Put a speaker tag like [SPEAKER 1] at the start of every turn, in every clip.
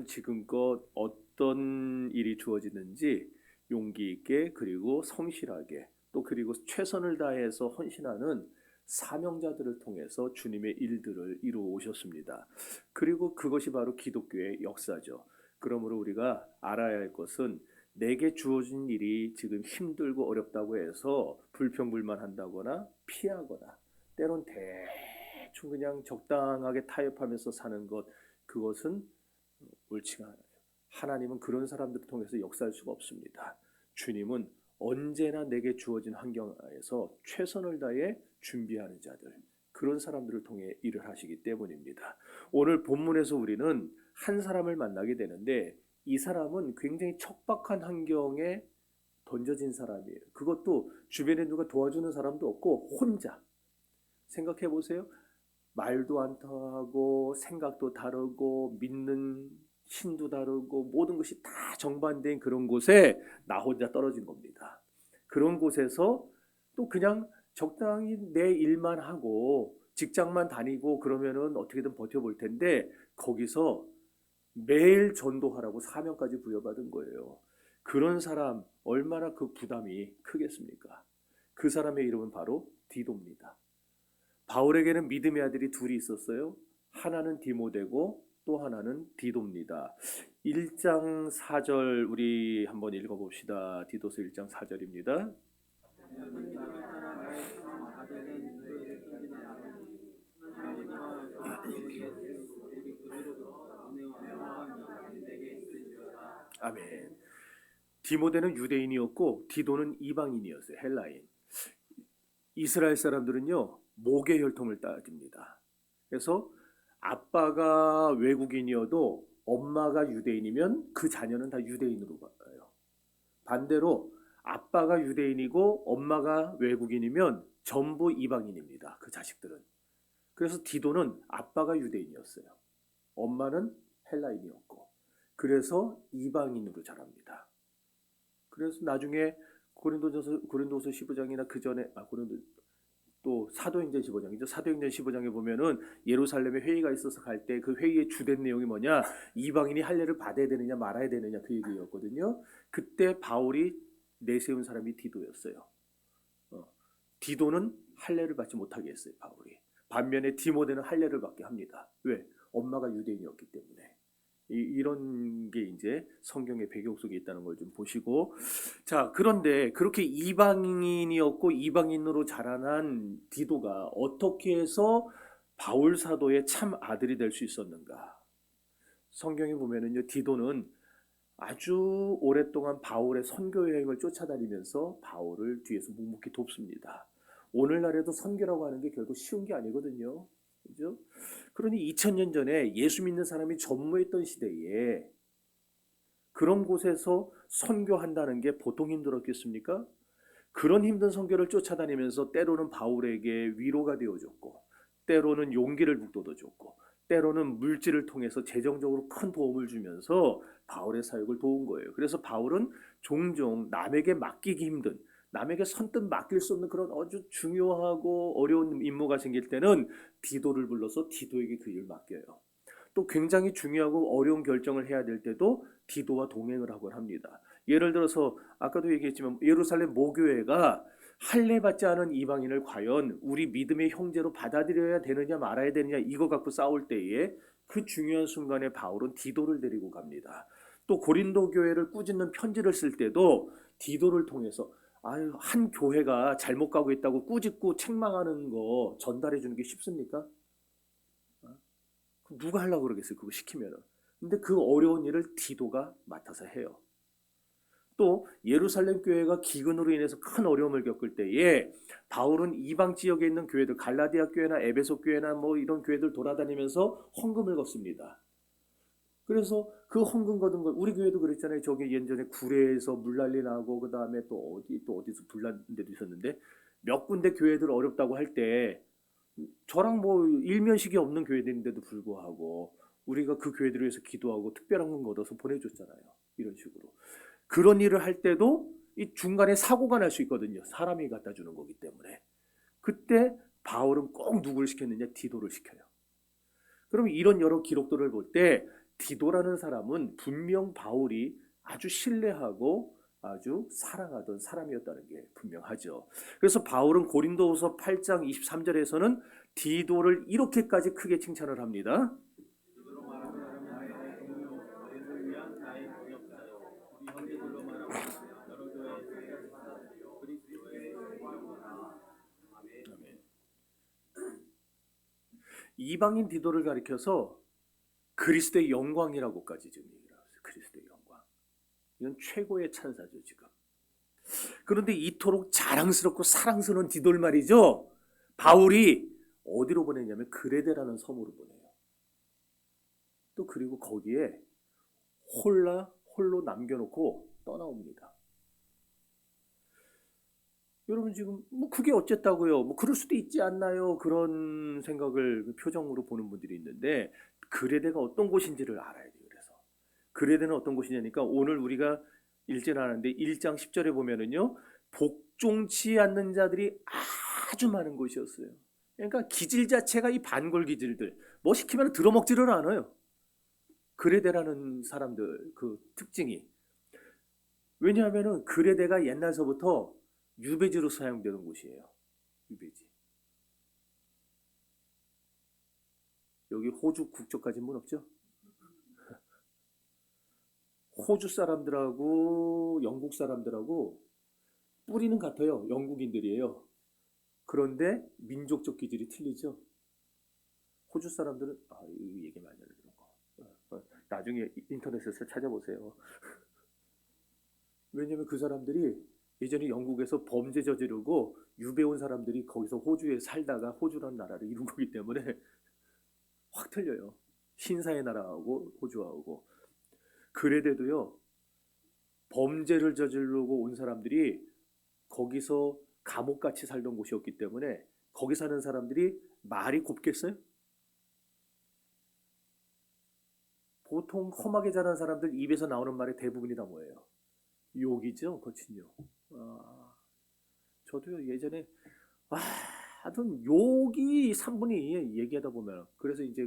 [SPEAKER 1] 바울은 지금껏 어떤 일이 주어지는지 용기 있게 그리고 성실하게 또 그리고 최선을 다해서 헌신하는 사명자들을 통해서 주님의 일들을 이루어 오셨습니다. 그리고 그것이 바로 기독교의 역사죠. 그러므로 우리가 알아야 할 것은 내게 주어진 일이 지금 힘들고 어렵다고 해서 불평불만한다거나 피하거나 때론 대충 그냥 적당하게 타협하면서 사는 것, 그것은 옳지가 않아요. 하나님은 그런 사람들을 통해서 역사할 수가 없습니다. 주님은 언제나 내게 주어진 환경에서 최선을 다해 준비하는 자들, 그런 사람들을 통해 일을 하시기 때문입니다. 오늘 본문에서 우리는 한 사람을 만나게 되는데 이 사람은 굉장히 척박한 환경에 던져진 사람이에요. 그것도 주변에 누가 도와주는 사람도 없고 혼자. 생각해 보세요. 말도 안 통하고 생각도 다르고 믿는 신도 다르고 모든 것이 다 정반대인 그런 곳에 나 혼자 떨어진 겁니다. 그런 곳에서 또 그냥 적당히 내 일만 하고 직장만 다니고 그러면은 어떻게든 버텨볼 텐데 거기서 매일 전도하라고 사명까지 부여받은 거예요. 그런 사람 얼마나 그 부담이 크겠습니까? 그 사람의 이름은 바로 디도입니다. 바울에게는 믿음의 아들이 둘이 있었어요. 하나는 디모데고 또 하나는 디도입니다. 1장 4절 우리 한번 읽어봅시다. 디도서 1장 4절입니다. 아멘. 디모데는 유대인이었고 디도는 이방인이었어요. 헬라인. 이스라엘 사람들은요 목의 혈통을 따집니다. 그래서 아빠가 외국인이어도 엄마가 유대인이면 그 자녀는 다 유대인으로 봐요. 반대로 아빠가 유대인이고 엄마가 외국인이면 전부 이방인입니다. 그 자식들은. 그래서 디도는 아빠가 유대인이었어요. 엄마는 헬라인이었고. 그래서 이방인으로 자랍니다. 그래서 나중에 고린도서 15장이나 그 전에 또 사도행전 15장이죠. 사도행전 15장에 보면은 예루살렘에 회의가 있어서 갈 때 그 회의의 주된 내용이 뭐냐? 이방인이 할례를 받아야 되느냐 말아야 되느냐 그 얘기였거든요. 그때 바울이 내세운 사람이 디도였어요. 디도는 할례를 받지 못하게 했어요, 바울이. 반면에 디모데는 할례를 받게 합니다. 왜? 엄마가 유대인이었기 때문에. 이런 게 이제 성경의 배경 속에 있다는 걸 좀 보시고, 자, 그런데 그렇게 이방인이었고 이방인으로 자라난 디도가 어떻게 해서 바울 사도의 참 아들이 될 수 있었는가? 성경에 보면은요, 디도는 아주 오랫동안 바울의 선교 여행을 쫓아다니면서 바울을 뒤에서 묵묵히 돕습니다. 오늘날에도 선교라고 하는 게 결국 쉬운 게 아니거든요. 그죠? 그러니 2000년 전에 예수 믿는 사람이 전무했던 시대에 그런 곳에서 선교한다는 게 보통 힘들었겠습니까? 그런 힘든 선교를 쫓아다니면서 때로는 바울에게 위로가 되어줬고 때로는 용기를 북돋아줬고 때로는 물질을 통해서 재정적으로 큰 도움을 주면서 바울의 사역을 도운 거예요. 그래서 바울은 종종 남에게 맡기기 힘든, 남에게 선뜻 맡길 수 없는 그런 아주 중요하고 어려운 임무가 생길 때는 디도를 불러서 디도에게 그 일을 맡겨요. 또 굉장히 중요하고 어려운 결정을 해야 될 때도 디도와 동행을 하곤 합니다. 예를 들어서 아까도 얘기했지만 예루살렘 모교회가 할례 받지 않은 이방인을 과연 우리 믿음의 형제로 받아들여야 되느냐 말아야 되느냐 이거 갖고 싸울 때에 그 중요한 순간에 바울은 디도를 데리고 갑니다. 또 고린도 교회를 꾸짖는 편지를 쓸 때도 디도를 통해서 아유, 한 교회가 잘못 가고 있다고 꾸짖고 책망하는 거 전달해 주는 게 쉽습니까? 누가 하려고 그러겠어요, 그거 시키면은. 근데 그 어려운 일을 디도가 맡아서 해요. 또 예루살렘 교회가 기근으로 인해서 큰 어려움을 겪을 때에 바울은 이방 지역에 있는 교회들, 갈라디아 교회나 에베소 교회나 뭐 이런 교회들 돌아다니면서 헌금을 걷습니다. 그래서 그 헌금 거둔 거 우리 교회도 그랬잖아요. 저기 예전에 구례에서 물난리 나고 그 다음에 또 어디서 불난 데도 있었는데 몇 군데 교회들 어렵다고 할 때 저랑 뭐 일면식이 없는 교회들인데도 불구하고 우리가 그 교회들을 위해서 기도하고 특별한 건 걷어서 보내줬잖아요. 이런 식으로. 그런 일을 할 때도 이 중간에 사고가 날 수 있거든요. 사람이 갖다 주는 거기 때문에. 그때 바울은 꼭 누구를 시켰느냐? 디도를 시켜요. 그럼 이런 여러 기록들을 볼 때 디도라는 사람은 분명 바울이 아주 신뢰하고 아주 사랑하던 사람이었다는 게 분명하죠. 그래서 바울은 고린도후서 8장 23절에서는 디도를 이렇게까지 크게 칭찬을 합니다. 이방인 디도를 가리켜서 그리스도의 영광이라고까지 지금 얘기를 하고 있어요. 그리스도의 영광. 이건 최고의 찬사죠, 지금. 그런데 이토록 자랑스럽고 사랑스러운 디도를 말이죠. 바울이 어디로 보내냐면 그레데라는 섬으로 보내요. 또 그리고 거기에 홀로 남겨놓고 떠나옵니다. 여러분 지금 뭐 그게 어쨌다고요? 뭐 그럴 수도 있지 않나요? 그런 생각을 표정으로 보는 분들이 있는데 그레데가 어떤 곳인지를 알아야 돼요. 그래서 그레데는 어떤 곳이냐니까 오늘 우리가 읽지는 않았는데 1장 10절에 보면은요. 복종치 않는 자들이 아주 많은 곳이었어요. 그러니까 기질 자체가 이 반골 기질들 뭐 시키면 들어먹지를 않아요. 그레데라는 사람들 그 특징이 왜냐하면은 그레데가 옛날서부터 유배지로 사용되는 곳이에요. 유배지. 여기 호주 국적 가진 분 없죠? 호주 사람들하고 영국 사람들하고 뿌리는 같아요. 영국인들이에요. 그런데 민족적 기질이 틀리죠. 호주 사람들은 이 얘기 많이 하는 거. 나중에 인터넷에서 찾아보세요. 왜냐면 그 사람들이 예전에 영국에서 범죄 저지르고 유배 온 사람들이 거기서 호주에 살다가 호주라는 나라를 이룬 거기 때문에 확 틀려요. 신사의 나라하고 호주하고. 그레데도요. 범죄를 저지르고 온 사람들이 거기서 감옥같이 살던 곳이었기 때문에 거기 사는 사람들이 말이 곱겠어요? 보통 험하게 자란 사람들 입에서 나오는 말의 대부분이 다 뭐예요? 욕이죠, 거친 욕. 저도요 예전에 하여튼 욕이 3분이 얘기하다 보면 그래서 이제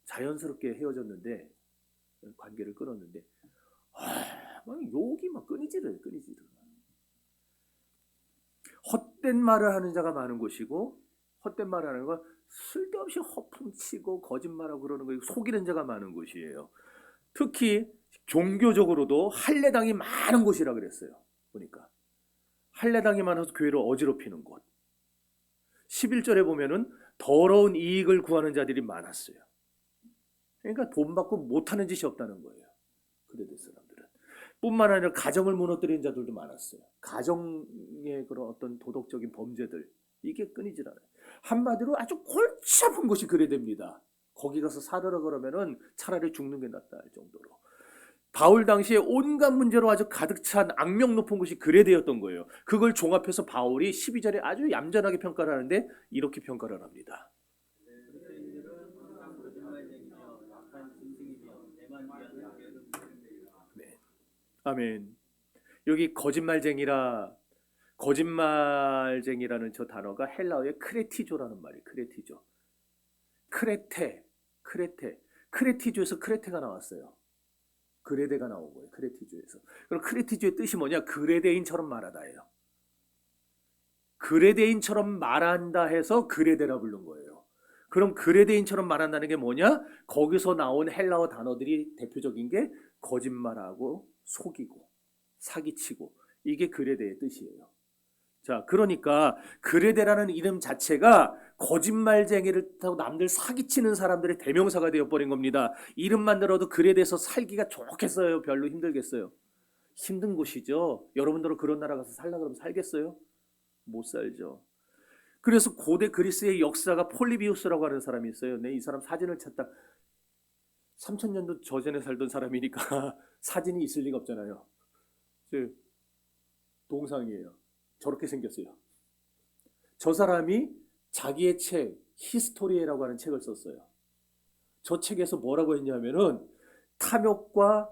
[SPEAKER 1] 자연스럽게 헤어졌는데 관계를 끊었는데 막 욕이 막 끊이지를. 헛된 말을 하는 자가 많은 곳이고 헛된 말을 하는 건 쓸데없이 허풍치고 거짓말하고 그러는 거 속이는 자가 많은 곳이에요. 특히 종교적으로도 할례당이 많은 곳이라 그랬어요. 보니까 할례당이 많아서 교회를 어지럽히는 곳. 11절에 보면은 더러운 이익을 구하는 자들이 많았어요. 그러니까 돈 받고 못하는 짓이 없다는 거예요. 그레데 사람들은. 뿐만 아니라 가정을 무너뜨리는 자들도 많았어요. 가정의 그런 어떤 도덕적인 범죄들 이게 끊이질 않아요. 한마디로 아주 골치 아픈 곳이 그레데입니다. 거기 가서 살으라 그러면은 차라리 죽는 게 낫다 할 정도로. 바울 당시에 온갖 문제로 아주 가득 찬 악명 높은 곳이 그레데였던 거예요. 그걸 종합해서 바울이 12절에 아주 얌전하게 평가를 하는데 이렇게 평가를 합니다. 네. 아멘. 여기 거짓말쟁이라는 저 단어가 헬라어의 크레티조라는 말이에요. 크레티조. 크레티조에서 크레테가 나왔어요. 그레데가 나온 거예요. 크레티조에서. 그럼 크레티조의 뜻이 뭐냐? 그레데인처럼 말하다예요. 그레데인처럼 말한다 해서 그레데라 부른 거예요. 그럼 그레데인처럼 말한다는 게 뭐냐? 거기서 나온 헬라어 단어들이 대표적인 게 거짓말하고 속이고 사기치고 이게 그레데의 뜻이에요. 자, 그러니까 그레데라는 이름 자체가 거짓말쟁이를 타고 남들 사기치는 사람들의 대명사가 되어버린 겁니다. 이름만 들어도 그레데에서 살기가 좋겠어요? 별로 힘들겠어요? 힘든 곳이죠. 여러분들은 그런 나라 가서 살라 그러면 살겠어요? 못 살죠. 그래서 고대 그리스의 역사가 폴리비우스라고 하는 사람이 있어요. 이 사람 사진을 찾다 3000년도 저전에 살던 사람이니까 사진이 있을 리가 없잖아요. 동상이에요. 저렇게 생겼어요. 저 사람이 자기의 책 히스토리에라고 하는 책을 썼어요. 저 책에서 뭐라고 했냐면은 탐욕과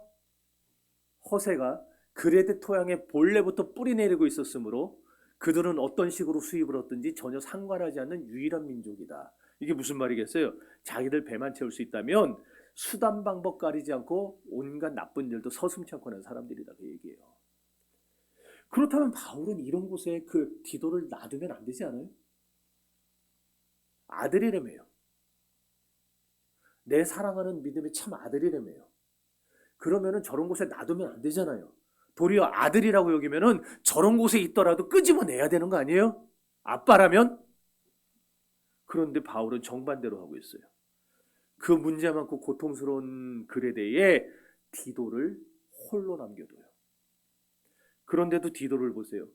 [SPEAKER 1] 허세가 그레데 토양에 본래부터 뿌리내리고 있었으므로 그들은 어떤 식으로 수입을 얻든지 전혀 상관하지 않는 유일한 민족이다. 이게 무슨 말이겠어요? 자기들 배만 채울 수 있다면 수단 방법 가리지 않고 온갖 나쁜 일도 서슴지 않고 하는 사람들이다 그 얘기예요. 그렇다면 바울은 이런 곳에 그 디도를 놔두면 안 되지 않아요? 아들이라며요. 내 사랑하는 믿음의 참 아들이라며요. 그러면은 저런 곳에 놔두면 안 되잖아요. 도리어 아들이라고 여기면은 저런 곳에 있더라도 끄집어내야 되는 거 아니에요? 아빠라면? 그런데 바울은 정반대로 하고 있어요. 그 문제 많고 고통스러운 그레데에 디도를 홀로 남겨둬요. 그런데도 디도를 보세요.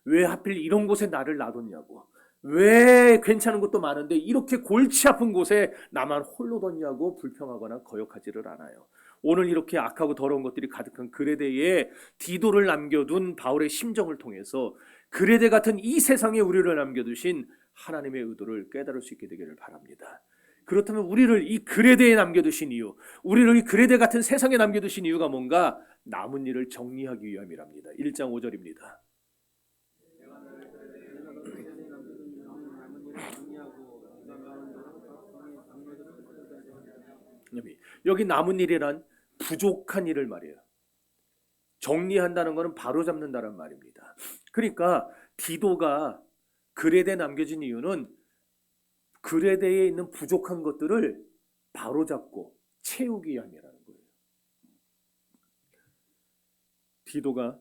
[SPEAKER 1] 왜 하필 이런 곳에 나를 놔뒀냐고. 왜 괜찮은 것도 많은데 이렇게 골치 아픈 곳에 나만 홀로 뒀냐고 불평하거나 거역하지를 않아요. 오늘 이렇게 악하고 더러운 것들이 가득한 그레데에 디도를 남겨둔 바울의 심정을 통해서 그레데 같은 이 세상에 우리를 남겨두신 하나님의 의도를 깨달을 수 있게 되기를 바랍니다. 그렇다면 우리를 이 그레데에 남겨두신 이유, 우리를 이 그레데 같은 세상에 남겨두신 이유가 뭔가? 남은 일을 정리하기 위함이랍니다. 1장 5절입니다. 여기 남은 일이란 부족한 일을 말이에요. 정리한다는 것은 바로잡는다는 말입니다. 그러니까 디도가 그레데에 남겨진 이유는 그레데에 있는 부족한 것들을 바로잡고 채우기 위함이라는 거예요. 디도가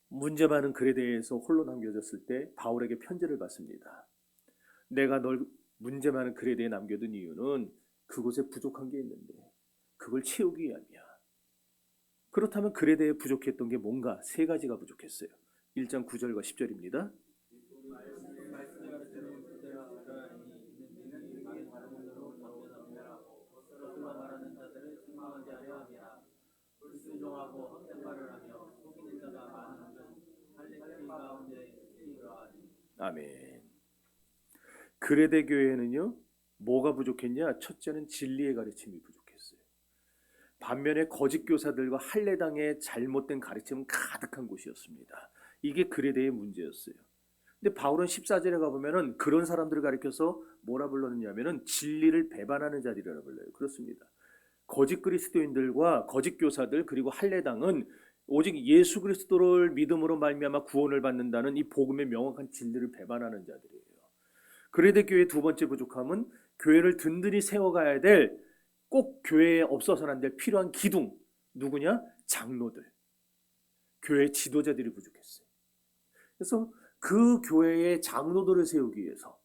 [SPEAKER 1] 문제 많은 그레데에서 홀로 남겨졌을 때 바울에게 편지를 받습니다. 내가 널 문제 많은 그레데에 남겨둔 이유는 그곳에 부족한 게 있는데 그걸 채우기 위함이야. 그렇다면 그레데에 부족했던 게 뭔가? 세 가지가 부족했어요. 1장 9절과 10절입니다. 아멘. 그레데 교회는요, 뭐가 부족했냐? 첫째는 진리의 가르침이 부족했어요. 반면에 거짓 교사들과 할례당의 잘못된 가르침은 가득한 곳이었습니다. 이게 그레데의 문제였어요. 근데 바울은 14절에 가보면은 그런 사람들을 가리켜서 뭐라 불렀느냐면은 진리를 배반하는 자들이라 불러요. 그렇습니다. 거짓 그리스도인들과 거짓 교사들 그리고 할례당은 오직 예수 그리스도를 믿음으로 말미암아 구원을 받는다는 이 복음의 명확한 진리를 배반하는 자들이에요. 그레데 교회의 두 번째 부족함은 교회를 든든히 세워가야 될 꼭 교회에 없어서는 안 될 필요한 기둥. 누구냐? 장로들. 교회 지도자들이 부족했어요. 그래서 그 교회의 장로들을 세우기 위해서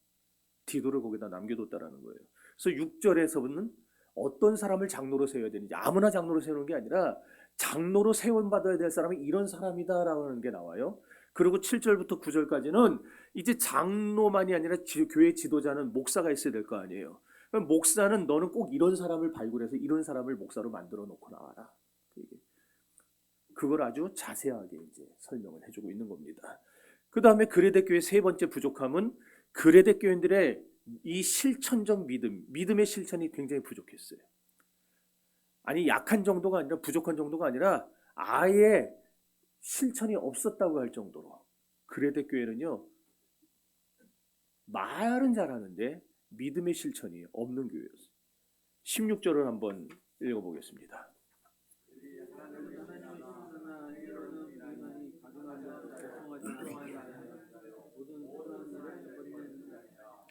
[SPEAKER 1] 디도를 거기다 남겨뒀다라는 거예요. 그래서 6절에서는 어떤 사람을 장로로 세워야 되는지, 아무나 장로로 세우는 게 아니라 장로로 세움받아야 될 사람이 이런 사람이다라는 게 나와요. 그리고 7절부터 9절까지는 이제 장로만이 아니라 교회 지도자는 목사가 있어야 될 거 아니에요. 그럼 목사는 너는 꼭 이런 사람을 발굴해서 이런 사람을 목사로 만들어 놓고 나와라. 그걸 아주 자세하게 이제 설명을 해주고 있는 겁니다. 그 다음에 그레데 교회 세 번째 부족함은 그레데 교인들의 이 실천적 믿음의 실천이 굉장히 부족했어요. 아니 약한 정도가 아니라 부족한 정도가 아니라 아예 실천이 없었다고 할 정도로 그레데 교회는요 말은 잘하는데 믿음의 실천이 없는 교회였어요. 16절을 한번 읽어보겠습니다.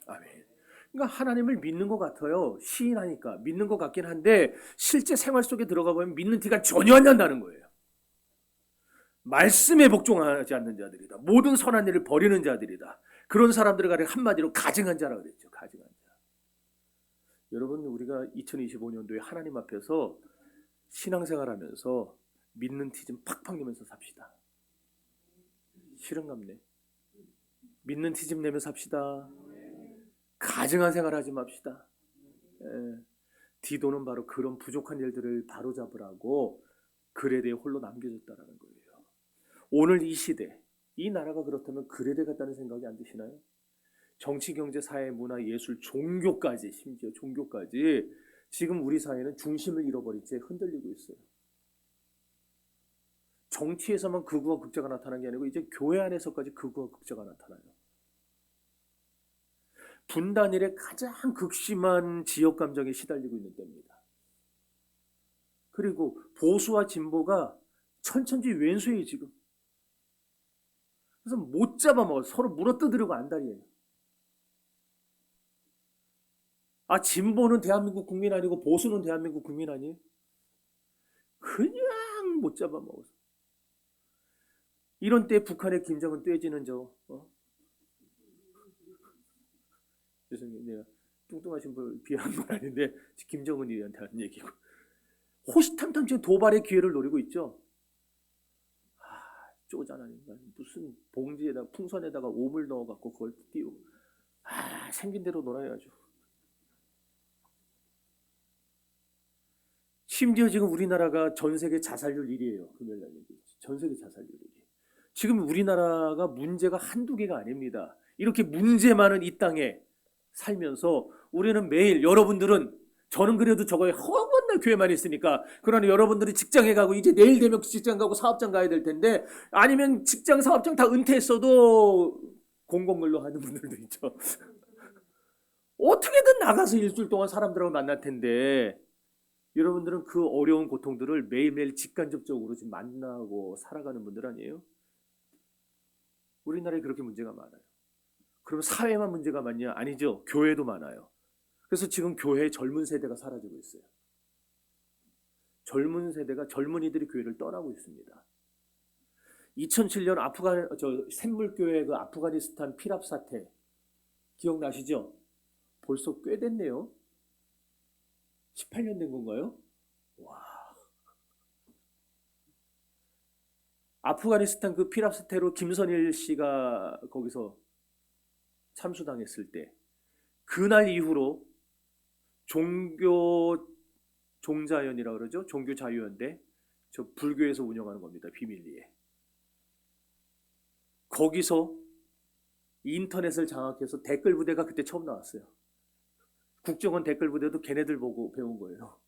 [SPEAKER 1] 아멘. 그러니까 하나님을 믿는 것 같아요. 시인하니까 믿는 것 같긴 한데 실제 생활 속에 들어가 보면 믿는 티가 전혀 안 난다는 거예요. 말씀에 복종하지 않는 자들이다. 모든 선한 일을 버리는 자들이다. 그런 사람들을 가리켜 한마디로 가증한 자라 그랬죠. 가증한 자. 여러분 우리가 2025년도에 하나님 앞에서 신앙생활하면서 믿는 티 좀 팍팍 내면서 삽시다. 실은갑네. 믿는 티 좀 내며 삽시다. 가증한 생활하지 맙시다. 디도는 바로 그런 부족한 일들을 바로잡으라고 그레데에 홀로 남겨졌다라는 거예요. 오늘 이 시대, 이 나라가 그렇다면 그레데 같다는 생각이 안 드시나요? 정치, 경제, 사회, 문화, 예술, 종교까지 심지어 종교까지 지금 우리 사회는 중심을 잃어버린 채 흔들리고 있어요. 정치에서만 극우와 극자가 나타나는 게 아니고 이제 교회 안에서까지 극우와 극자가 나타나요. 분단일의 가장 극심한 지역 감정에 시달리고 있는 때입니다. 그리고 보수와 진보가 천천지 왼수예요 지금. 그래서 못 잡아먹어. 서로 물어뜯으려고 안달이에요. 아, 진보는 대한민국 국민 아니고 보수는 대한민국 국민 아니에요? 그냥 못 잡아먹어서. 이런 때 북한의 김정은 떼지는 죄송해요. 내가 뚱뚱하신 분 비하한 건 아닌데 김정은이한테 하는 얘기고. 호시탐탐 지금 도발의 기회를 노리고 있죠. 쪼잔하니까 무슨 봉지에다가 풍선에다가 오물 넣어갖고 그걸 띄우고 생긴 대로 놀아야죠. 심지어 지금 우리나라가 전 세계 자살률 1위예요. 금요일날 얘기했지. 전 세계 자살률 1위. 지금 우리나라가 문제가 한두 개가 아닙니다. 이렇게 문제 많은 이 땅에 살면서 우리는 매일 여러분들은 저는 그래도 저거에 허구한 교회만 있으니까 그러나 여러분들이 직장에 가고 이제 내일 되면 직장 가고 사업장 가야 될 텐데 아니면 직장 사업장 다 은퇴했어도 공공근로 하는 분들도 있죠. 어떻게든 나가서 일주일 동안 사람들하고 만날 텐데 여러분들은 그 어려운 고통들을 매일매일 직간접적으로 지금 만나고 살아가는 분들 아니에요? 우리나라에 그렇게 문제가 많아요. 그럼 사회만 문제가 많냐? 아니죠. 교회도 많아요. 그래서 지금 교회의 젊은 세대가 사라지고 있어요. 젊은 세대가 젊은이들이 교회를 떠나고 있습니다. 2007년 샘물교회 그 아프가니스탄 피랍 사태 기억나시죠? 벌써 꽤 됐네요. 18년 된 건가요? 와. 아프가니스탄 그 피랍 사태로 김선일 씨가 거기서 참수당했을 때 그날 이후로 종교 종자연이라고 그러죠. 종교 자유연대. 저 불교에서 운영하는 겁니다. 비밀리에. 거기서 인터넷을 장악해서 댓글 부대가 그때 처음 나왔어요. 국정원 댓글 부대도 걔네들 보고 배운 거예요.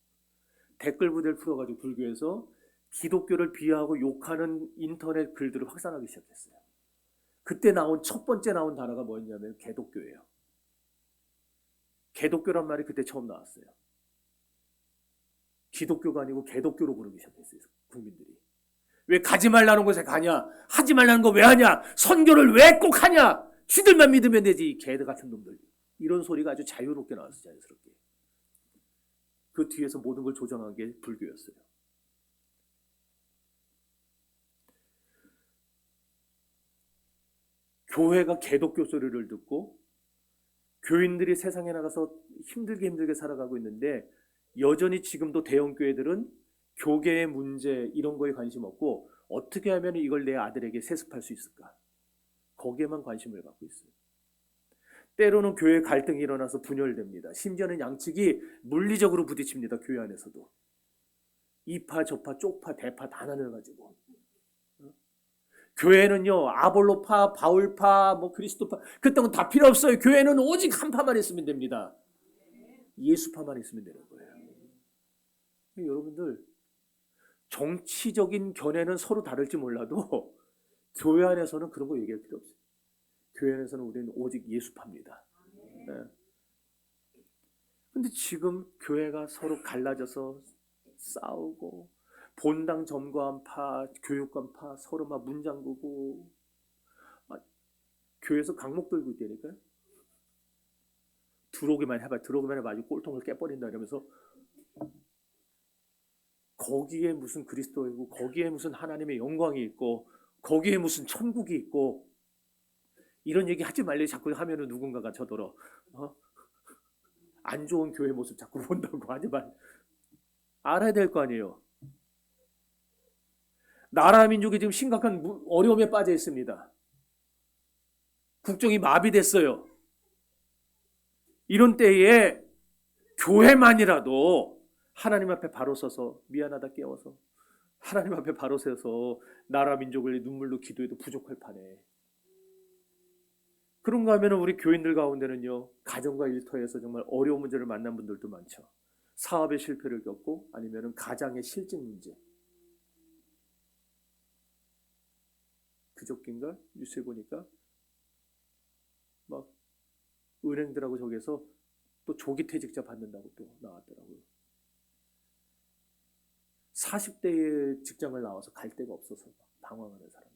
[SPEAKER 1] 댓글 부대를 풀어가지고 불교에서 기독교를 비하하고 욕하는 인터넷 글들을 확산하기 시작했어요. 그때 첫 번째 나온 단어가 뭐였냐면 개독교예요. 개독교란 말이 그때 처음 나왔어요. 기독교가 아니고 개독교로 부르기 시작했어요. 국민들이. 왜 가지 말라는 곳에 가냐? 하지 말라는 거 왜 하냐? 선교를 왜 꼭 하냐? 쥐들만 믿으면 되지. 개들 같은 놈들. 이런 소리가 아주 자유롭게 나왔어요. 자연스럽게. 그 뒤에서 모든 걸 조정한 게 불교였어요. 교회가 개독교 소리를 듣고 교인들이 세상에 나가서 힘들게 살아가고 있는데 여전히 지금도 대형 교회들은 교계의 문제 이런 거에 관심 없고 어떻게 하면 이걸 내 아들에게 세습할 수 있을까? 거기에만 관심을 갖고 있어요. 때로는 교회 갈등이 일어나서 분열됩니다. 심지어는 양측이 물리적으로 부딪힙니다. 교회 안에서도. 이파 저파 쪽파 대파 다 나눠가지고. 교회는요 아볼로파 바울파 그리스도파 그딴 건 다 필요 없어요. 교회는 오직 한 파만 있으면 됩니다. 예수파만 있으면 되는 거예요. 여러분들 정치적인 견해는 서로 다를지 몰라도 교회 안에서는 그런 거 얘기할 필요 없어요. 교회 안에서는 우리는 오직 예수파입니다. 근데 지금 교회가 서로 갈라져서 싸우고 본당 점거한파, 교육관파 서로 막 문 잠그고 교회에서 강목 들고 있다니까요. 들어오기만 해봐 아주 꼴통을 깨버린다 이러면서 거기에 무슨 그리스도이고 거기에 무슨 하나님의 영광이 있고 거기에 무슨 천국이 있고 이런 얘기 하지 말래. 자꾸 하면은 누군가가 저더러 안 좋은 교회 모습 자꾸 본다고 하지 말. 알아야 될 거 아니에요. 나라 민족이 지금 심각한 어려움에 빠져 있습니다. 국정이 마비됐어요. 이런 때에 교회만이라도 하나님 앞에 바로 서서 미안하다 깨워서 하나님 앞에 바로 서서 나라 민족을 눈물로 기도해도 부족할 판에 그런가 하면 우리 교인들 가운데는요 가정과 일터에서 정말 어려운 문제를 만난 분들도 많죠. 사업의 실패를 겪고 아니면 가장의 실직 문제. 그저께인가 뉴스에 보니까 막 은행들하고 저기서 또 조기 퇴직자 받는다고 또 나왔더라고요. 40대에 직장을 나와서 갈 데가 없어서 방황하는 사람들.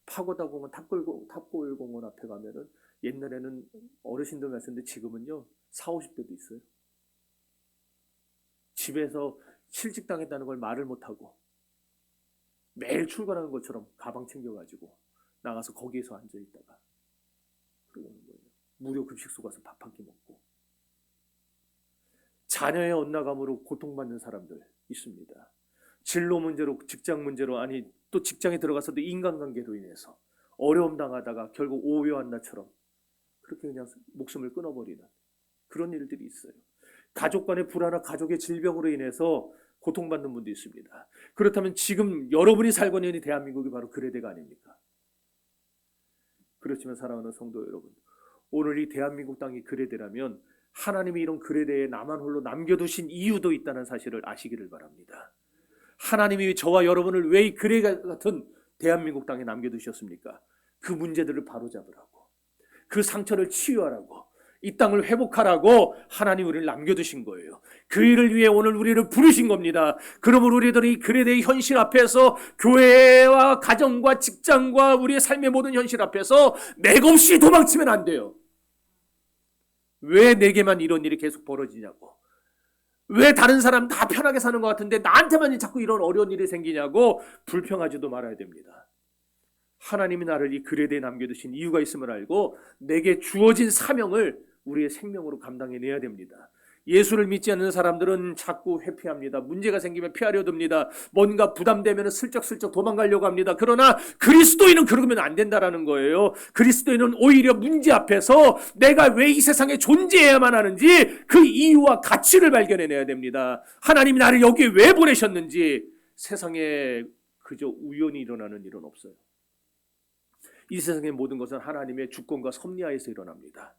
[SPEAKER 1] 파고다공원 탑골공원 앞에 가면은 옛날에는 어르신들 말씀인데 지금은요 40, 50대도 있어요. 집에서 실직당했다는 걸 말을 못하고 매일 출근하는 것처럼 가방 챙겨가지고 나가서 거기에서 앉아있다가 그러고 오는 거예요. 무료 급식소 가서 밥 한 끼 먹고. 자녀의 엇나감으로 고통받는 사람들 있습니다. 진로 문제로, 직장 문제로, 아니 또 직장에 들어가서도 인간관계로 인해서 어려움 당하다가 결국 오해한나처럼 그렇게 그냥 목숨을 끊어버리는 그런 일들이 있어요. 가족 간의 불화나 가족의 질병으로 인해서 고통받는 분도 있습니다. 그렇다면 지금 여러분이 살고 있는 대한민국이 바로 그레데가 아닙니까? 그렇지만 사랑하는 성도 여러분, 오늘 이 대한민국 땅이 그레데라면 하나님이 이런 그레데에 나만 홀로 남겨두신 이유도 있다는 사실을 아시기를 바랍니다. 하나님이 저와 여러분을 왜 이 그레데 같은 대한민국 땅에 남겨두셨습니까? 그 문제들을 바로잡으라고, 그 상처를 치유하라고, 이 땅을 회복하라고 하나님 우리를 남겨두신 거예요. 그 일을 위해 오늘 우리를 부르신 겁니다. 그러므로 우리들이 이 그레데의 현실 앞에서, 교회와 가정과 직장과 우리의 삶의 모든 현실 앞에서 맥없이 도망치면 안 돼요. 왜 내게만 이런 일이 계속 벌어지냐고, 왜 다른 사람 다 편하게 사는 것 같은데 나한테만 자꾸 이런 어려운 일이 생기냐고 불평하지도 말아야 됩니다. 하나님이 나를 이 그레데에 남겨두신 이유가 있음을 알고 내게 주어진 사명을 우리의 생명으로 감당해내야 됩니다. 예수를 믿지 않는 사람들은 자꾸 회피합니다. 문제가 생기면 피하려 듭니다. 뭔가 부담되면 슬쩍슬쩍 도망가려고 합니다. 그러나 그리스도인은 그러면 안 된다라는 거예요. 그리스도인은 오히려 문제 앞에서 내가 왜 이 세상에 존재해야만 하는지 그 이유와 가치를 발견해내야 됩니다. 하나님이 나를 여기에 왜 보내셨는지. 세상에 그저 우연히 일어나는 일은 없어요. 이 세상의 모든 것은 하나님의 주권과 섭리하에서 일어납니다.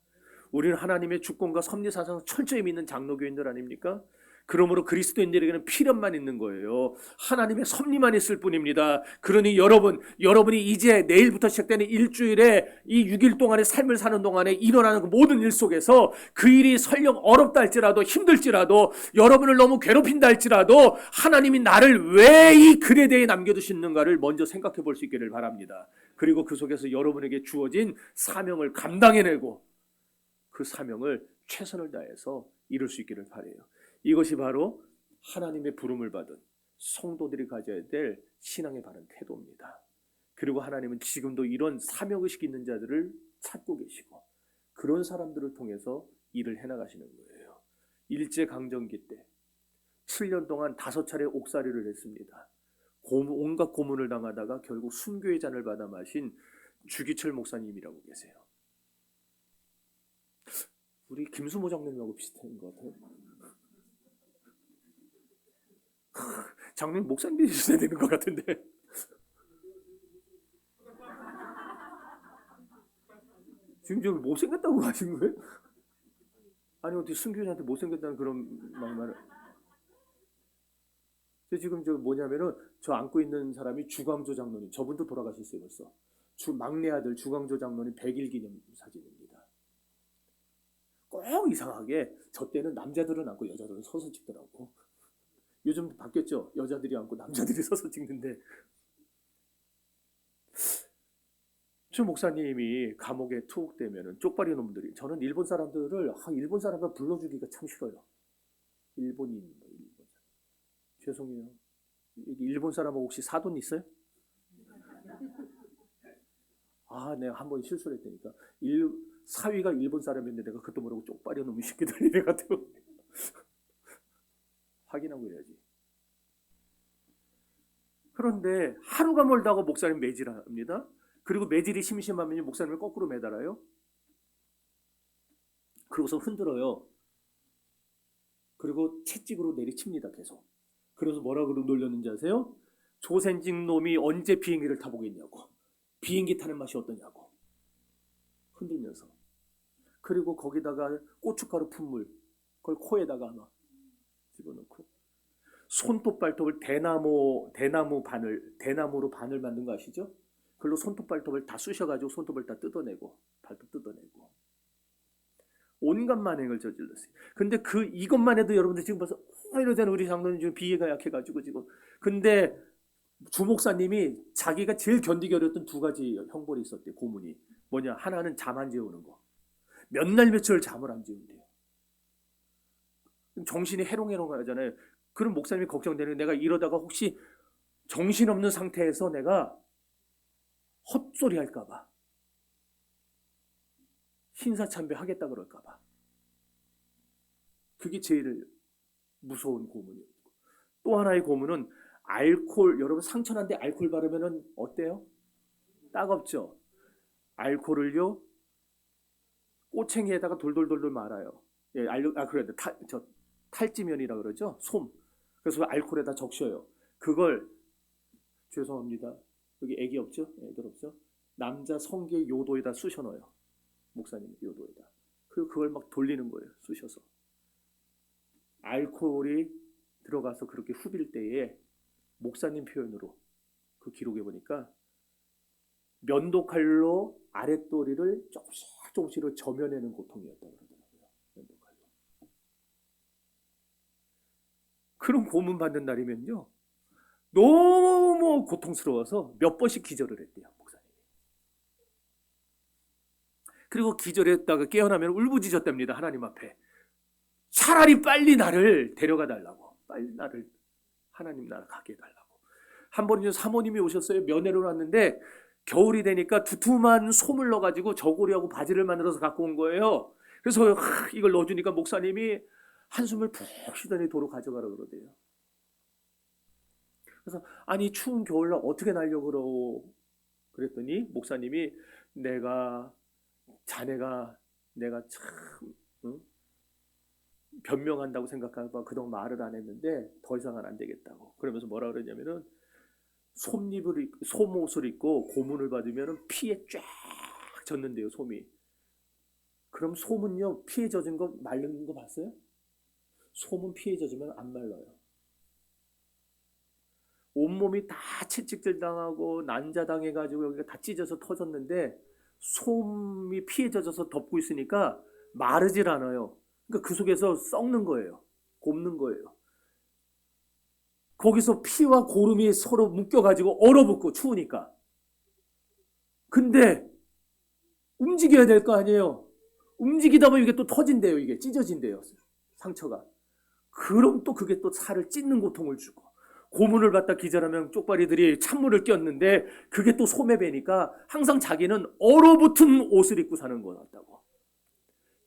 [SPEAKER 1] 우리는 하나님의 주권과 섭리 사상을 철저히 믿는 장로교인들 아닙니까? 그러므로 그리스도인들에게는 필연만 있는 거예요. 하나님의 섭리만 있을 뿐입니다. 그러니 여러분이 이제 내일부터 시작되는 일주일에 이 6일 동안의 삶을 사는 동안에 일어나는 그 모든 일 속에서 그 일이 설령 어렵다 할지라도, 힘들지라도, 여러분을 너무 괴롭힌다 할지라도 하나님이 나를 왜 이 그레데에 남겨두시는가를 먼저 생각해 볼 수 있기를 바랍니다. 그리고 그 속에서 여러분에게 주어진 사명을 감당해내고 그 사명을 최선을 다해서 이룰 수 있기를 바라요. 이것이 바로 하나님의 부름을 받은 성도들이 가져야 될 신앙의 바른 태도입니다. 그리고 하나님은 지금도 이런 사명의식 있는 자들을 찾고 계시고 그런 사람들을 통해서 일을 해나가시는 거예요. 일제강점기 때 7년 동안 5차례 옥살이를 했습니다. 온갖 고문을 당하다가 결국 순교의 잔을 받아 마신 주기철 목사님이라고 계세요. 우리 김수모 장로님하고 비슷한 것 같아요. 장로님 목사님 되셔야 되는 것 같은데. 지금 좀 못생겼다고 하신 거예요? 아니 어떻게 순교자한테 못생겼다는 그런 말을. 지금 뭐냐면은 저 안고 있는 사람이 주광조 장로님, 저분도 돌아가셨어요 벌써. 막내 아들 주광조 장로님 100일 기념 사진입니다. 꼭 이상하게 저 때는 남자들은 안고 여자들은 서서 찍더라고. 요즘 바뀌었죠. 여자들이 안고 남자들이 서서 찍는데. 주 목사님이 감옥에 투옥되면은 쪽발이 놈들이, 저는 일본 사람들을 일본 사람을 불러주기가 참 싫어요. 일본 죄송해요. 일본 사람하고 혹시 사돈 있어요? 내가 한번 실수를 했다니까. 사위가 일본 사람인데 내가 그것도 모르고 쪽발이 놈이 새끼들 이래 가지고 확인하고 해야지. 그런데 하루가 멀다고 목사님 매질합니다. 그리고 매질이 심심하면 목사님을 거꾸로 매달아요. 그러고서 흔들어요. 그리고 채찍으로 내리칩니다. 계속. 그래서 뭐라고 놀렸는지 아세요? 조센징 놈이 언제 비행기를 타보겠냐고, 비행기 타는 맛이 어떠냐고 흔들면서. 그리고 거기다가 고춧가루 분물 그걸 코에다가 아마 집어넣고, 손톱 발톱을 대나무로 바늘 만든 거 아시죠? 그걸로 손톱 발톱을 다 쑤셔가지고 손톱을 다 뜯어내고 발톱 뜯어내고 온갖 만행을 저질렀어요. 근데 이것만 해도 여러분들 지금 벌써 이러잖아요. 우리 장로님 지금 비위가 약해가지고 지금. 근데 주목사님이 자기가 제일 견디기 어려웠던 두 가지 형벌이 있었대요. 고문이. 뭐냐? 하나는 잠 안 재우는 거. 몇 날 며칠 잠을 안 재운대요. 정신이 해롱해롱하잖아요. 그럼 목사님이 걱정되는, 내가 이러다가 혹시 정신없는 상태에서 내가 헛소리 할까봐, 신사참배 하겠다 그럴까봐. 그게 제일 무서운 고문이에요. 또 하나의 고문은 알코올. 여러분 상처난데 알코올 바르면 어때요? 따갑죠? 알코올을요 꼬챙이에다가 돌돌돌돌 말아요. 예, 그래야 돼. 탈지면이라 그러죠. 솜. 그래서 알코올에다 적셔요. 그걸, 죄송합니다, 여기 애기 없죠? 애들 없죠? 남자 성게 요도에다 쑤셔 넣어요. 목사님 요도에다. 그리고 그걸 막 돌리는 거예요. 쑤셔서. 알코올이 들어가서 그렇게 후빌 때에 목사님 표현으로 그 기록해 보니까 면도칼로 아랫도리를 조금씩 점여내는 고통이었다고 그러더라고요. 면도칼로. 그런 고문 받는 날이면요, 너무 고통스러워서 몇 번씩 기절을 했대요, 목사님이. 그리고 기절했다가 깨어나면 울부짖었답니다, 하나님 앞에. 차라리 빨리 나를 데려가 달라고. 빨리 나를 하나님 나라 가게 해달라고. 한 번은요, 사모님이 오셨어요. 면회로 왔는데 겨울이 되니까 두툼한 솜을 넣어가지고 저고리하고 바지를 만들어서 갖고 온 거예요. 그래서 이걸 넣어주니까 목사님이 한숨을 푹 쉬더니 도로 가져가라 그러대요. 그래서 아니 추운 겨울날 어떻게 날려고 그러? 그랬더니 목사님이 자네가 내가 참 변명한다고 생각하고 그동안 말을 안 했는데 더 이상은 안 되겠다고. 그러면서 뭐라 그러냐면은 솜옷을 입고 고문을 받으면 피에 쫙 젖는데요, 솜이. 그럼 솜은요, 피에 젖은 거 마른 거 봤어요? 솜은 피에 젖으면 안 말라요. 온몸이 다 채찍질 당하고 난자당해가지고 여기가 다 찢어서 터졌는데 솜이 피에 젖어서 덮고 있으니까 마르질 않아요. 그러니까 그 속에서 썩는 거예요. 곱는 거예요. 거기서 피와 고름이 서로 묶여가지고 얼어붙고 추우니까. 근데 움직여야 될 거 아니에요. 움직이다 보면 이게 또 터진대요. 이게 찢어진대요, 상처가. 그럼 또 그게 또 살을 찢는 고통을 주고, 고문을 받다 기절하면 쪽발이들이 찬물을 꼈는데 그게 또 솜에 배니까 항상 자기는 얼어붙은 옷을 입고 사는 것 같다고.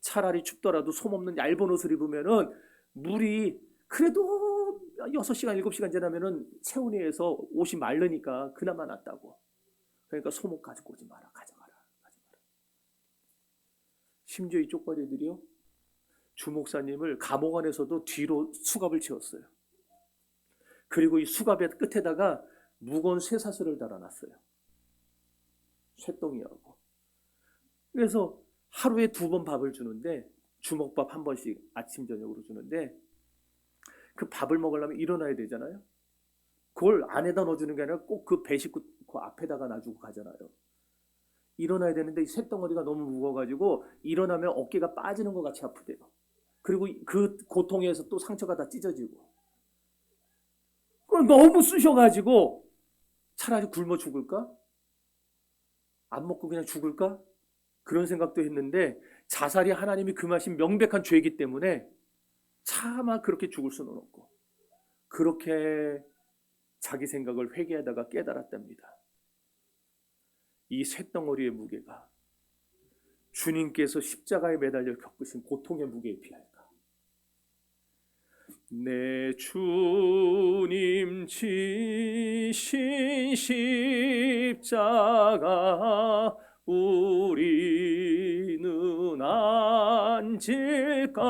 [SPEAKER 1] 차라리 춥더라도 솜 없는 얇은 옷을 입으면은 물이 그래도 6시간 7시간 지나면은 체온에서 옷이 마르니까 그나마 낫다고. 그러니까 솜옷 가지고 오지 마라. 가져가라. 심지어 이 쪽발이들이요, 주목사님을 감옥 안에서도 뒤로 수갑을 채웠어요. 그리고 이 수갑의 끝에다가 무거운 쇠사슬을 달아놨어요. 쇠덩이하고. 그래서 하루에 2번 밥을 주는데, 주먹밥 1번씩 아침 저녁으로 주는데, 그 밥을 먹으려면 일어나야 되잖아요. 그걸 안에다 넣어주는 게 아니라 꼭 그 배식구 그 앞에다가 놔주고 가잖아요. 일어나야 되는데 이 쇳덩어리가 너무 무거워가지고 일어나면 어깨가 빠지는 것 같이 아프대요. 그리고 그 고통에서 또 상처가 다 찢어지고. 그럼 너무 쑤셔가지고 차라리 굶어 죽을까? 안 먹고 그냥 죽을까? 그런 생각도 했는데 자살이 하나님이 금하신 명백한 죄이기 때문에 차마 그렇게 죽을 수는 없고, 그렇게 자기 생각을 회개하다가 깨달았답니다. 이 쇳덩어리의 무게가 주님께서 십자가에 매달려 겪으신 고통의 무게에 비할까? 내 주님 지신 십자가 우리는 안질까?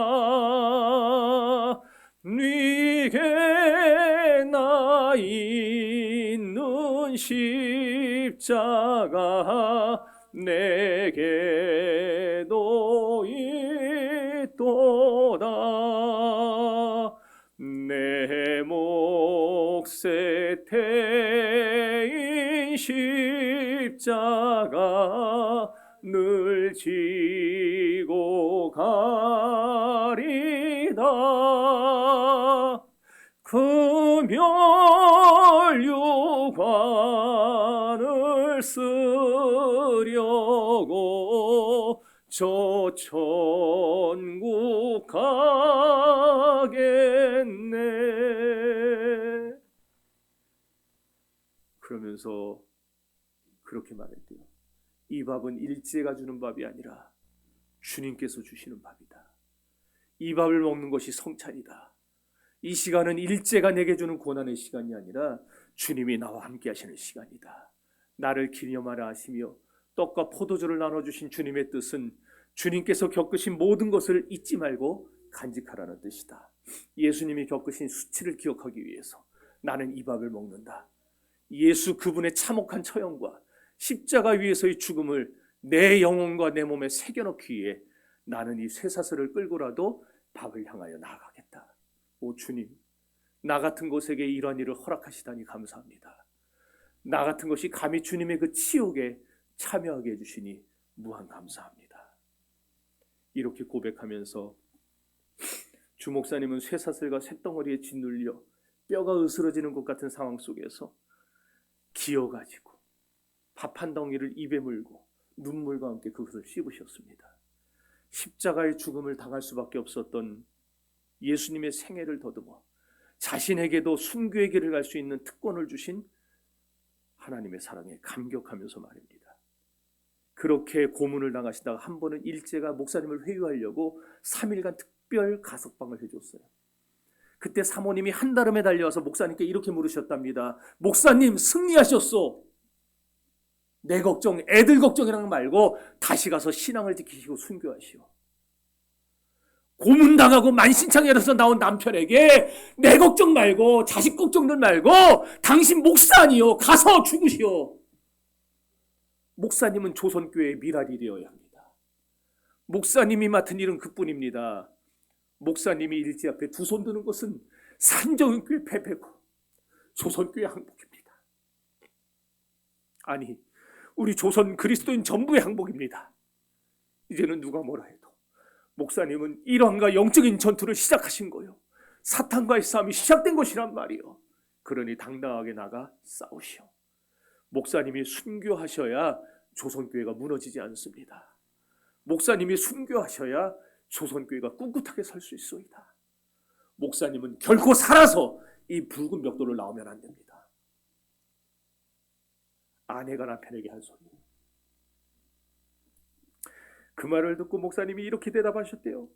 [SPEAKER 1] 네게 나 있는 십자가 내게도 있도다. 내 몫에 태인 십자가 늘 지고 가리다. 멸류관을 쓰려고 저 천국 가겠네. 그러면서 그렇게 말했대요. 이 밥은 일제가 주는 밥이 아니라 주님께서 주시는 밥이다. 이 밥을 먹는 것이 성찬이다. 이 시간은 일제가 내게 주는 고난의 시간이 아니라 주님이 나와 함께 하시는 시간이다. 나를 기념하라 하시며 떡과 포도주를 나눠주신 주님의 뜻은 주님께서 겪으신 모든 것을 잊지 말고 간직하라는 뜻이다. 예수님이 겪으신 수치를 기억하기 위해서 나는 이 밥을 먹는다. 예수 그분의 참혹한 처형과 십자가 위에서의 죽음을 내 영혼과 내 몸에 새겨넣기 위해 나는 이 쇠사슬을 끌고라도 밥을 향하여 나아가겠다. 오 주님, 나 같은 것에게 이러한 일을 허락하시다니 감사합니다. 나 같은 것이 감히 주님의 그 치욕에 참여하게 해주시니 무한 감사합니다. 이렇게 고백하면서 주 목사님은 쇠사슬과 쇳덩어리에 짓눌려 뼈가 으스러지는 것 같은 상황 속에서 기어가지고 밥 한 덩이를 입에 물고 눈물과 함께 그것을 씹으셨습니다. 십자가의 죽음을 당할 수밖에 없었던 예수님의 생애를 더듬어 자신에게도 순교의 길을 갈 수 있는 특권을 주신 하나님의 사랑에 감격하면서 말입니다. 그렇게 고문을 당하시다가 한 번은 일제가 목사님을 회유하려고 3일간 특별 가석방을 해줬어요. 그때 사모님이 한달음에 달려와서 목사님께 이렇게 물으셨답니다. 목사님 승리하셨소. 내 걱정, 애들 걱정이랑 말고 다시 가서 신앙을 지키시고 순교하시오. 고문당하고 만신창이라서 나온 남편에게 내 걱정 말고 자식 걱정들 말고 당신 목사 아니요. 가서 죽으시오. 목사님은 조선교회의 미랄이 되어야 합니다. 목사님이 맡은 일은 그뿐입니다. 목사님이 일제 앞에 두 손 드는 것은 산정교회 패배고 조선교회 항복입니다. 아니, 우리 조선 그리스도인 전부의 항복입니다. 이제는 누가 뭐라 해도 목사님은 일왕과 영적인 전투를 시작하신 거요. 사탄과의 싸움이 시작된 것이란 말이요. 그러니 당당하게 나가 싸우시오. 목사님이 순교하셔야 조선교회가 무너지지 않습니다. 목사님이 순교하셔야 조선교회가 꿋꿋하게 설 수 있소이다. 목사님은 결코 살아서 이 붉은 벽돌을 나오면 안 됩니다. 아내가 남편에게 한 소리. 그 말을 듣고 목사님이 이렇게 대답하셨대요.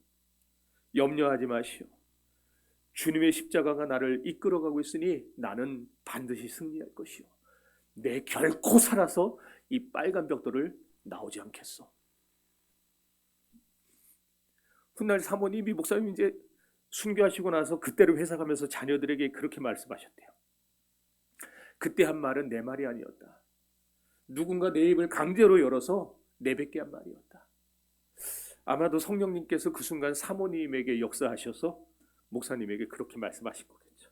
[SPEAKER 1] 염려하지 마시오. 주님의 십자가가 나를 이끌어가고 있으니 나는 반드시 승리할 것이오. 내 결코 살아서 이 빨간 벽돌을 나오지 않겠소. 훗날 사모님이 목사님 이제 순교하시고 나서 그때를 회상하면서 자녀들에게 그렇게 말씀하셨대요. 그때 한 말은 내 말이 아니었다. 누군가 내 입을 강제로 열어서 내뱉게 한 말이었다. 아마도 성령님께서 그 순간 사모님에게 역사하셔서 목사님에게 그렇게 말씀하신 거겠죠.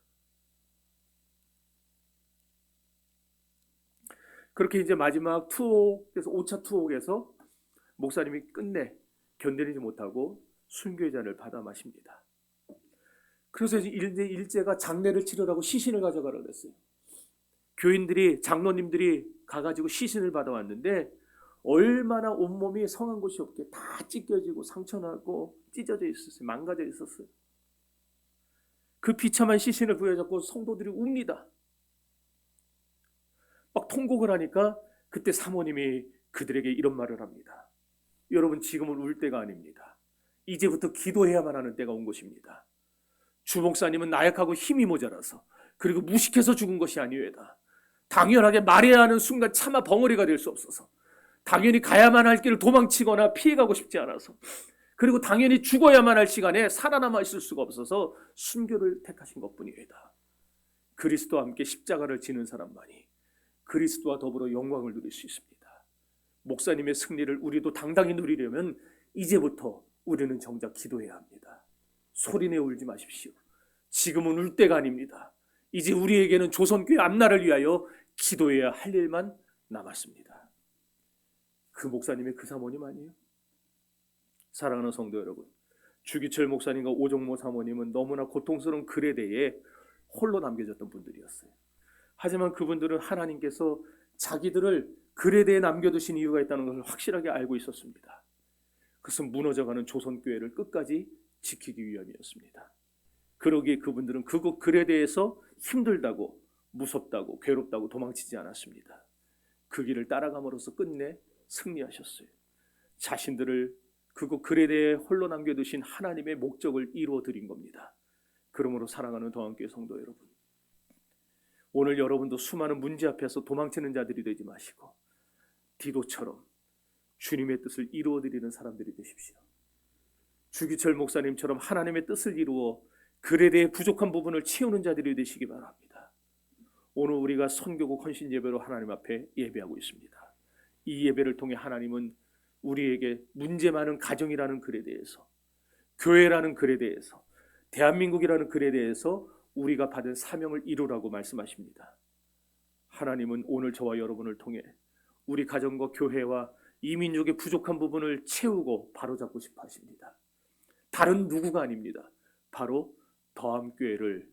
[SPEAKER 1] 그렇게 이제 마지막 투옥에서 5차 투옥에서 목사님이 끝내 견디지 못하고 순교의 잔을 받아 마십니다. 그래서 이제 일제가 장례를 치르라고 시신을 가져가라 그랬어요. 교인들이 장로님들이 가가지고 시신을 받아왔는데 얼마나 온몸이 성한 곳이 없게 다 찢겨지고 상처나고 찢어져 있었어요. 망가져 있었어요. 그 비참한 시신을 부여잡고 성도들이 웁니다. 막 통곡을 하니까 그때 사모님이 그들에게 이런 말을 합니다. 여러분, 지금은 울 때가 아닙니다. 이제부터 기도해야만 하는 때가 온 것입니다. 주 목사님은 나약하고 힘이 모자라서 그리고 무식해서 죽은 것이 아니외다. 당연하게 말해야 하는 순간 차마 벙어리가 될 수 없어서, 당연히 가야만 할 길을 도망치거나 피해가고 싶지 않아서, 그리고 당연히 죽어야만 할 시간에 살아남아 있을 수가 없어서 순교를 택하신 것뿐이외다. 그리스도와 함께 십자가를 지는 사람만이 그리스도와 더불어 영광을 누릴 수 있습니다. 목사님의 승리를 우리도 당당히 누리려면 이제부터 우리는 정작 기도해야 합니다. 소리내 울지 마십시오. 지금은 울 때가 아닙니다. 이제 우리에게는 조선교회 앞날을 위하여 기도해야 할 일만 남았습니다. 그 목사님의 그 사모님 아니에요? 사랑하는 성도 여러분, 주기철 목사님과 오정모 사모님은 너무나 고통스러운 글에 대해 홀로 남겨졌던 분들이었어요. 하지만 그분들은 하나님께서 자기들을 그레데에 남겨두신 이유가 있다는 것을 확실하게 알고 있었습니다. 그것은 무너져가는 조선교회를 끝까지 지키기 위함이었습니다. 그러기에 그분들은 그곳 그레데에서 힘들다고, 무섭다고, 괴롭다고 도망치지 않았습니다. 그 길을 따라감으로써 끝내 승리하셨어요. 자신들을 그곳 그레데에 홀로 남겨두신 하나님의 목적을 이루어드린 겁니다. 그러므로 사랑하는 더한교회 성도 여러분, 오늘 여러분도 수많은 문제 앞에서 도망치는 자들이 되지 마시고 디도처럼 주님의 뜻을 이루어드리는 사람들이 되십시오. 주기철 목사님처럼 하나님의 뜻을 이루어 그레데의 부족한 부분을 채우는 자들이 되시기 바랍니다. 오늘 우리가 선교국 헌신 예배로 하나님 앞에 예배하고 있습니다. 이 예배를 통해 하나님은 우리에게 문제 많은 가정이라는 글에 대해서, 교회라는 글에 대해서, 대한민국이라는 글에 대해서 우리가 받은 사명을 이루라고 말씀하십니다. 하나님은 오늘 저와 여러분을 통해 우리 가정과 교회와 이 민족의 부족한 부분을 채우고 바로잡고 싶어 하십니다. 다른 누구가 아닙니다. 바로 더함교회를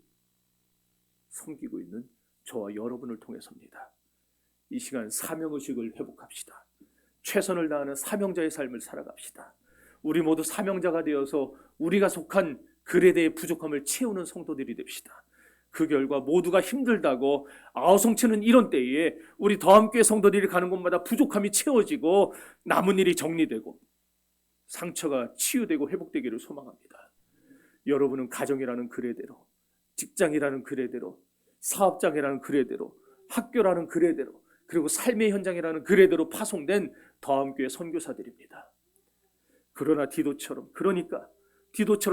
[SPEAKER 1] 섬기고 있는 저와 여러분을 통해서입니다. 이 시간 사명의식을 회복합시다. 최선을 다하는 사명자의 삶을 살아갑시다. 우리 모두 사명자가 되어서 우리가 속한 그레데의 부족함을 채우는 성도들이 됩시다. 그 결과 모두가 힘들다고 아우성치는 이런 때에 우리 더함교회 성도들이 가는 곳마다 부족함이 채워지고 남은 일이 정리되고 상처가 치유되고 회복되기를 소망합니다. 여러분은 가정이라는 그레데로, 직장이라는 그레데로, 사업장이라는 그레데로, 학교라는 그레데로, 그리고 삶의 현장이라는 그레데로 파송된 더함교회 선교사들입니다. 그러나 디도처럼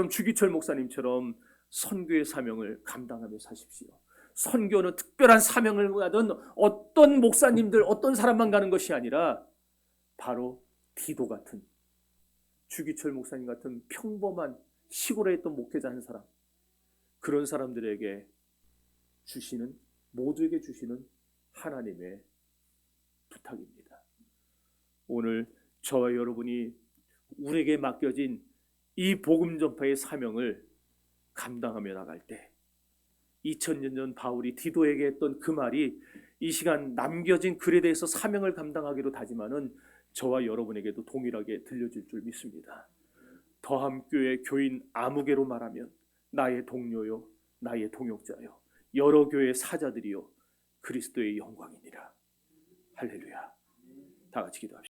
[SPEAKER 1] 주기철 목사님처럼 선교의 사명을 감당하며 사십시오. 선교는 특별한 사명을 받은 어떤 목사님들, 어떤 사람만 가는 것이 아니라 바로 디도 같은, 주기철 목사님 같은 평범한 시골에 있던 목회자 한 사람, 그런 사람들에게 주시는, 모두에게 주시는 하나님의 부탁입니다. 오늘 저와 여러분이 우리에게 맡겨진 이 복음 전파의 사명을 감당하며 나갈 때 2000년 전 바울이 디도에게 했던 그 말이 이 시간 남겨진 글에 대해서 사명을 감당하기로 다짐하는 저와 여러분에게도 동일하게 들려질 줄 믿습니다. 더함교회 교인 아무개로 말하면 나의 동료요, 나의 동역자요, 여러 교회의 사자들이요, 그리스도의 영광이니라. 할렐루야. 다 같이 기도합시다.